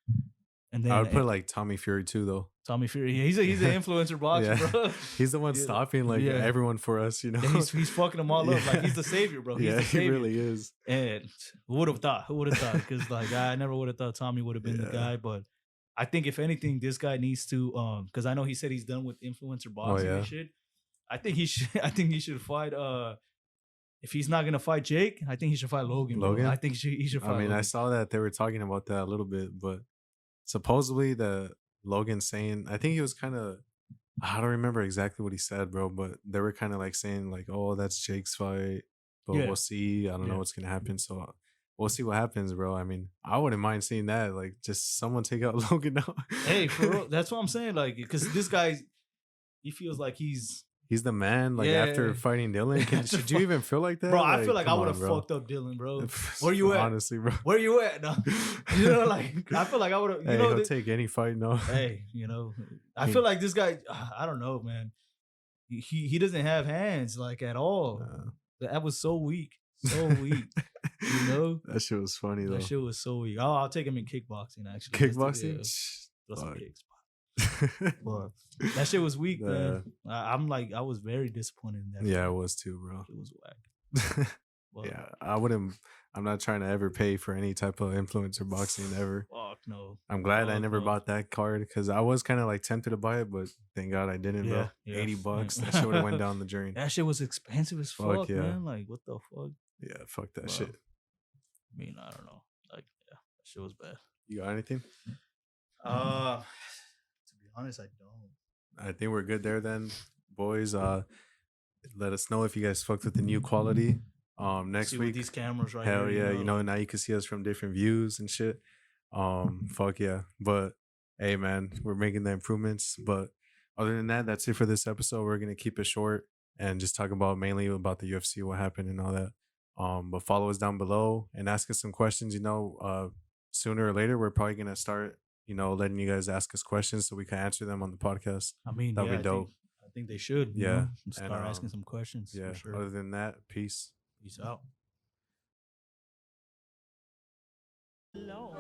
A: And then
B: I would put like Tommy Fury too, though.
A: Tommy Fury, he's an influencer boxer, bro.
B: He's the one stopping like everyone for us, you know.
A: Yeah, he's fucking them all up. Like he's the savior, bro. He's the savior.
B: He really is.
A: And who would have thought? Because like I never would have thought Tommy would have been the guy, but. I think if anything, this guy needs to because I know he said he's done with influencer boxing and shit. I think he should fight if he's not gonna fight Jake, I think he should fight Logan. Bro. I think he should fight Logan.
B: I saw that they were talking about that a little bit, but supposedly the Logan saying, I think he was kind of, I don't remember exactly what he said, bro, but they were kind of like saying like, oh, that's Jake's fight, but we'll see. I don't know what's gonna happen. So we'll see what happens, bro. I mean, I wouldn't mind seeing that. Like, just someone take out Logan now.
A: Hey, for real, that's what I'm saying. Like, because this guy, he feels like he's
B: the man. Like after fighting Dylan, should you even feel like that,
A: bro? I feel like I would have fucked up Dylan, bro. Where you at?
B: Honestly, bro.
A: Where you at? No, you know, like I feel like I would have.
B: He'll take any fight, no.
A: Hey, you know, I feel like this guy. I don't know, man. He doesn't have hands like at all. That was so weak. So weak, you know.
B: That shit was funny though.
A: That shit was so weak. I'll take him in kickboxing actually.
B: Kickboxing,
A: throw some kicks. But that shit was weak, man. I was very disappointed in that.
B: Yeah, I was too, bro.
A: It was whack.
B: But, yeah, I wouldn't. I'm not trying to ever pay for any type of influencer boxing ever.
A: Fuck no.
B: I'm glad I never bought that card because I was kind of like tempted to buy it, but thank God I didn't, bro. $80. That shit would have went down the drain.
A: That shit was expensive as fuck, man. Like, what the fuck?
B: Yeah, fuck that shit.
A: I mean, I don't know. Like, that shit was bad.
B: You got anything?
A: To be honest, I don't.
B: I think we're good there then, boys. Let us know if you guys fucked with the new quality. Next week
A: with these cameras right
B: hell
A: here,
B: yeah, you know, now you can see us from different views and shit. Fuck yeah. But hey man, we're making the improvements. But other than that, that's it for this episode. We're gonna keep it short and just talk about mainly about the UFC, what happened and all that. But follow us down below and ask us some questions. You know, sooner or later we're probably gonna start, you know, letting you guys ask us questions so we can answer them on the podcast.
A: I mean, that'd be dope. I think they should.
B: Yeah.
A: Start asking some questions.
B: Yeah.
A: For sure.
B: Other than that, peace.
A: Peace out.
C: Hello.